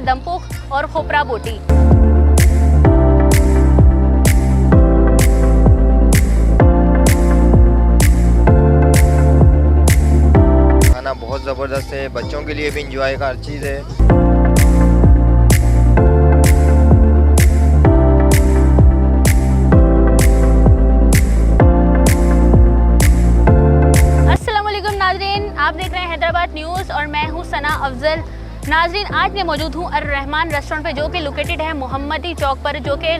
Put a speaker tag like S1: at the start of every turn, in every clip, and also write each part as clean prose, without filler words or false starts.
S1: दमपोख और खोपरा बोटी।
S2: खाना बहुत ज़बरदस्त है, बच्चों के लिए भी इंजॉय का हर चीज़ है।
S1: अस्सलाम वालेकुम नाज़रीन, आप देख रहे हैं हैदराबाद न्यूज़ और मैं हूं सना अफजल। नाज़रीन, आज मैं मौजूद हूं अर रहमान रेस्टोरेंट पे, जो कि लोकेटेड है मोहम्मदी चौक पर, जो कि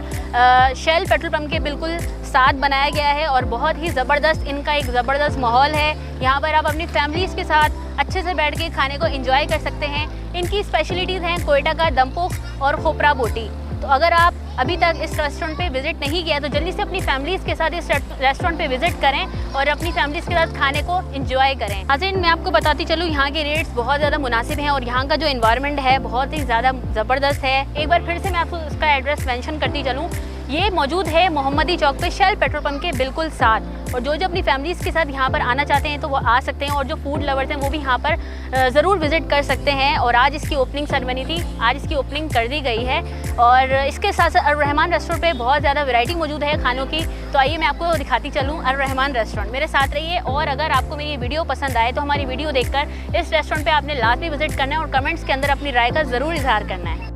S1: शेल पेट्रोल पंप के बिल्कुल साथ बनाया गया है और बहुत ही ज़बरदस्त इनका एक ज़बरदस्त माहौल है। यहाँ पर आप अपनी फैमिलीज़ के साथ अच्छे से बैठ के खाने को एंजॉय कर सकते हैं। इनकी स्पेशलिटीज़ हैं कोयटा का दमपोख और खोपरा बोटी। तो अगर आप अभी तक इस रेस्टोरेंट पे विज़िट नहीं किया तो जल्दी से अपनी फैमिलीज़ के साथ इस रेस्टोरेंट पे विज़िट करें और अपनी फैमिलीज़ के साथ खाने को एंजॉय करें। नाज़रीन, मैं आपको बताती चलूँ, यहाँ के रेट्स बहुत ज़्यादा मुनासिब हैं और यहाँ का जो एनवायरनमेंट है बहुत ही ज़्यादा ज़बरदस्त है। एक बार फिर से मैं आपको उसका एड्रेस मेंशन करती चलूँ। ये मौजूद है मोहम्मदी चौक पे शेल पेट्रोल पंप के बिल्कुल साथ, और जो अपनी फैमिलीज़ के साथ यहाँ पर आना चाहते हैं तो वो आ सकते हैं, और जो फूड लवर्स हैं वो भी यहाँ पर ज़रूर विज़िट कर सकते हैं। और आज इसकी ओपनिंग सेरेमनी थी, आज इसकी ओपनिंग कर दी गई है और इसके साथ साथ अर रहमान रेस्टोरेंट पे बहुत ज़्यादा वैरायटी मौजूद है खानों की। तो आइए मैं आपको दिखाती चलूँ अर रहमान रेस्टोरेंट, मेरे साथ रहिए। और अगर आपको मेरी वीडियो पसंद आए तो हमारी वीडियो देखकर इस रेस्टोरेंट पर आपने लाजमी विज़िट करना है और कमेंट्स के अंदर अपनी राय का ज़रूर इजहार करना है।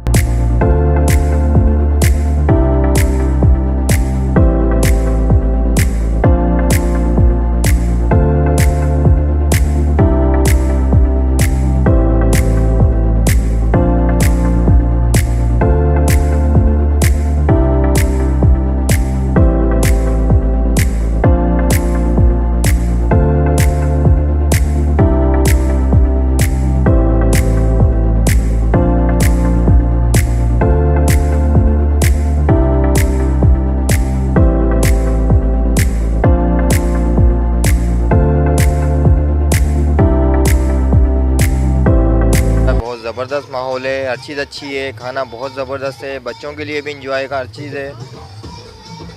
S2: ज़बरदस्त माहौल है, हर चीज़ अच्छी है, खाना बहुत ज़बरदस्त है, बच्चों के लिए भी इंजॉय का हर चीज़ है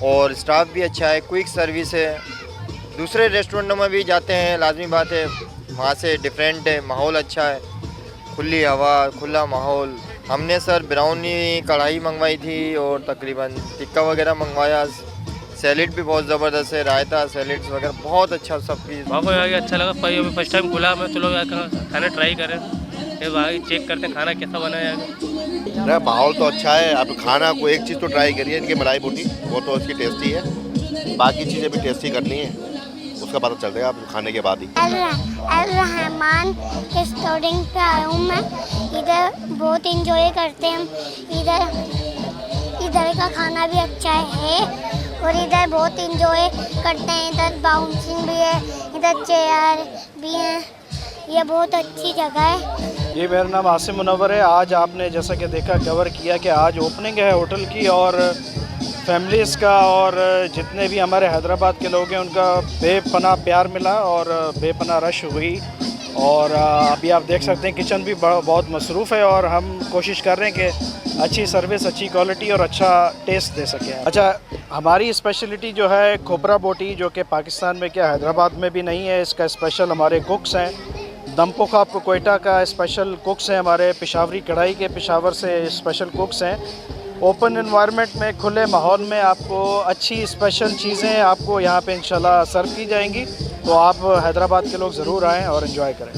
S2: और स्टाफ भी अच्छा है, क्विक सर्विस है। दूसरे रेस्टोरेंटों में भी जाते हैं, लाजमी बात है, वहाँ से डिफरेंट है, माहौल अच्छा है, खुली हवा, खुला माहौल। हमने सर ब्राउनी कढ़ाई मंगवाई थी और तकरीबन टिक्का वगैरह मंगवाया। सैलेड भी बहुत ज़बरदस्त है, रायता सैलेड्स वगैरह बहुत अच्छा सब चीज़।
S3: वहाँ पर अच्छा लगा, फर्स्ट टाइम खुला, मैं चलो खाना ट्राई करें, फिर वहाँ चेक करते हैं खाना कैसा बना जाएगा।
S4: माहौल तो अच्छा है, आप खाना को एक चीज़ तो ट्राई करिए, इनकी मलाई बोटी वो तो इसकी टेस्टी है, बाकी चीज़ें भी टेस्टी करनी है, उसका पता चल जाएगा आप खाने के बाद ही।
S5: अर रहमान रेस्टोरेंट पे आया हूँ मैं, इधर बहुत इंजॉय करते हैं हम। इधर का खाना भी अच्छा है और इधर बहुत इंजॉय करते हैं। इधर बाउंसिंग भी है, इधर चेयर भी है, ये बहुत अच्छी जगह है।
S6: ये मेरा नाम आसिम मुनव्वर है। आज आपने जैसा कि देखा, कवर किया कि आज ओपनिंग है होटल की और फैमिलीज़ का और जितने भी हमारे हैदराबाद के लोग हैं उनका बेपनाह प्यार मिला और बेपनाह रश हुई। और अभी आप देख सकते हैं किचन भी बहुत मसरूफ़ है और हम कोशिश कर रहे हैं कि अच्छी सर्विस, अच्छी क्वालिटी और अच्छा टेस्ट दे सकें। अच्छा, हमारी स्पेशलिटी जो है खोपरा बोटी, जो कि पाकिस्तान में क्या हैदराबाद में भी नहीं है, इसका स्पेशल हमारे कुक्स हैं। दमपोख आपको कोयटा का स्पेशल कुक्स हैं, हमारे पेशावरी कढ़ाई के पेशावर से स्पेशल कुक्स हैं। ओपन एनवायरनमेंट में, खुले माहौल में आपको अच्छी स्पेशल चीज़ें आपको यहाँ पे इंशाल्लाह सर्व की जाएंगी। तो आप हैदराबाद के लोग ज़रूर आएँ और एंजॉय करें।